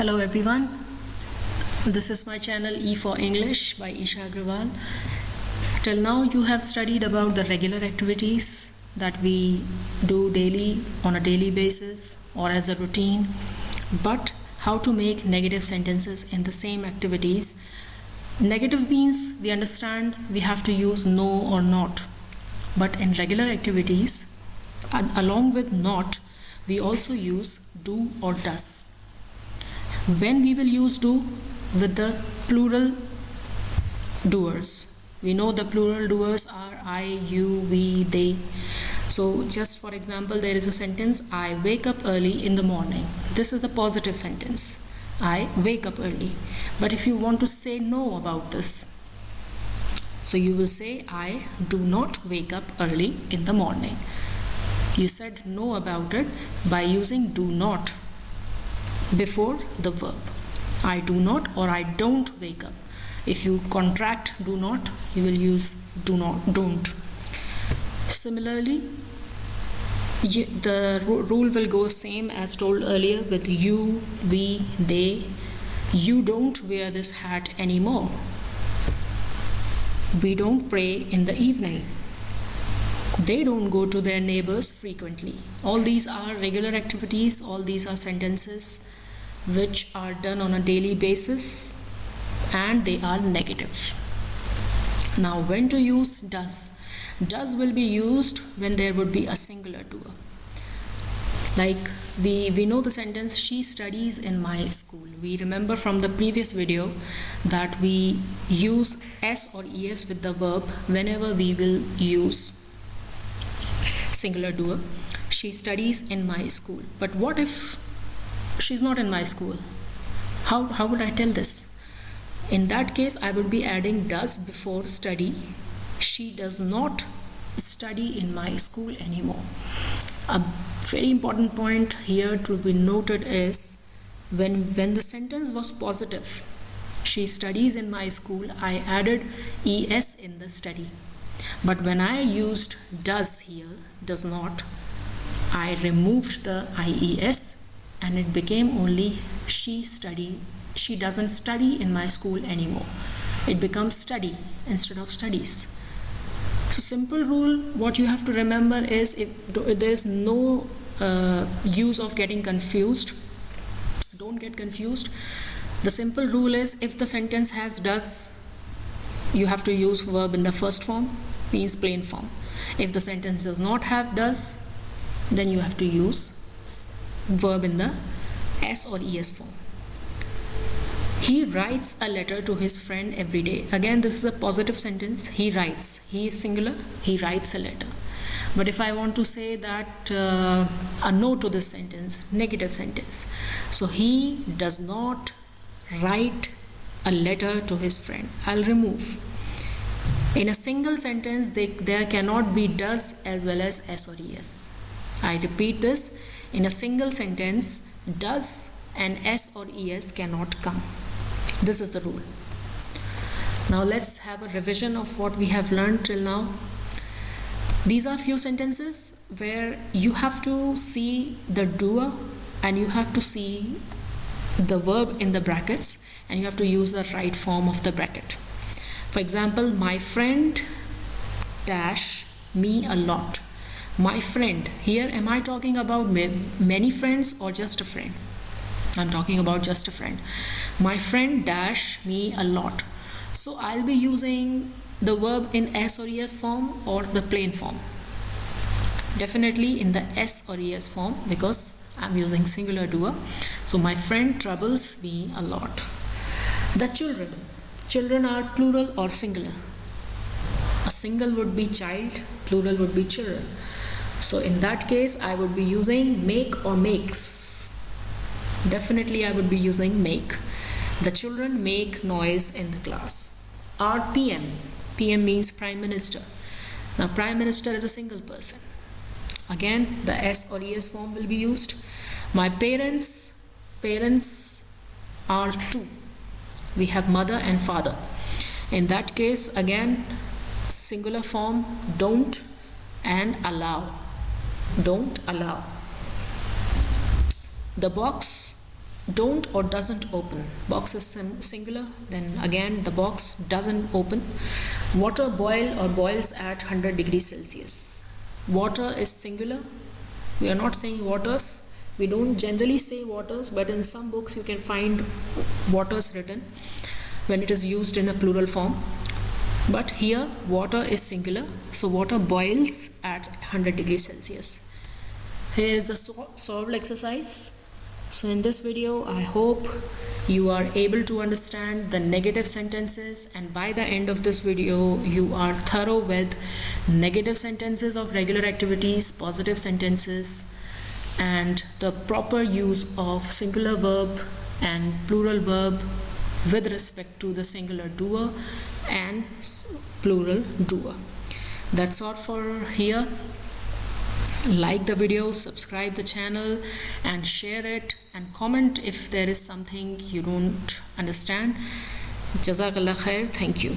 Hello everyone, this is my channel E for English by Isha Agrawal. Till now you have studied about the regular activities that we do daily on a daily basis or as a routine, but how to make negative sentences in the same activities. Negative means we understand we have to use no or not, but in regular activities along with not we also use do or does. When we will use do with the plural doers, we know the plural doers are I, you, we, they. So just for example, there is a sentence, I wake up early in the morning. This is a positive sentence, I wake up early. But if you want to say no about this, so you will say I do not wake up early in the morning. You said no about it by using do not before the verb. I do not or I don't wake up. If you contract do not, you will use do not, don't. Similarly, the rule will go same as told earlier with you, we, they. You don't wear this hat anymore. We don't pray in the evening. They don't go to their neighbors frequently. All these are regular activities, all these are sentences which are done on a daily basis and they are negative. Now when to use does? Does will be used when there would be a singular doer. Like we know the sentence she studies in my school. We remember from the previous video that we use s or es with the verb whenever we will use singular doer. She studies in my school. But what if she's not in my school? How would I tell this? In that case, I would be adding does before study. She does not study in my school anymore. A very important point here to be noted is when the sentence was positive, she studies in my school, I added es in the study. But when I used does here, does not, I removed the ies and it became only she doesn't study in my school anymore. It becomes study instead of studies. So simple rule, what you have to remember is if there is no use of getting confused, don't get confused. The simple rule is if the sentence has does, you have to use verb in the first form, means plain form. If the sentence does not have does, then you have to use verb in the s or es form. He writes a letter to his friend every day. Again, this is a positive sentence. He writes. He is singular. He writes a letter. But if I want to say that a no to this sentence, negative sentence. So he does not write a letter to his friend. I'll remove. In a single sentence, there cannot be does as well as s or es. I repeat this. In a single sentence, does and s or es cannot come. This is the rule. Now let's have a revision of what we have learned till now. These are few sentences where you have to see the doer and you have to see the verb in the brackets and you have to use the right form of the bracket. For example, my friend dash me a lot. My friend, here am I talking about many friends or just a friend? I'm talking about just a friend. My friend dash me a lot. So I'll be using the verb in s or es form or the plain form. Definitely in the s or es form because I'm using singular doer. So my friend troubles me a lot. The children. Children are plural or singular. A single would be child, plural would be children. So in that case, I would be using make or makes. Definitely I would be using make. The children make noise in the class. Our PM. PM means Prime Minister. Now Prime Minister is a single person. Again, the S or ES form will be used. My parents. Parents are two. We have mother and father. In that case, again, singular form, don't and allow. Don't allow. The box don't or doesn't open. Box is singular, then again the box doesn't open. Water boil or boils at 100 degrees Celsius. Water is singular. We are not saying waters. We don't generally say waters, but in some books you can find waters written when it is used in a plural form. But here water is singular, so water boils at 100 degrees Celsius. Here is the solved exercise. So in this video, I hope you are able to understand the negative sentences, and by the end of this video you are thorough with negative sentences of regular activities, positive sentences, and the proper use of singular verb and plural verb with respect to the singular doer and plural doer. That's all for here. Like the video, subscribe the channel and share it, and comment if there is something you don't understand. Jazakallah khair. Thank you.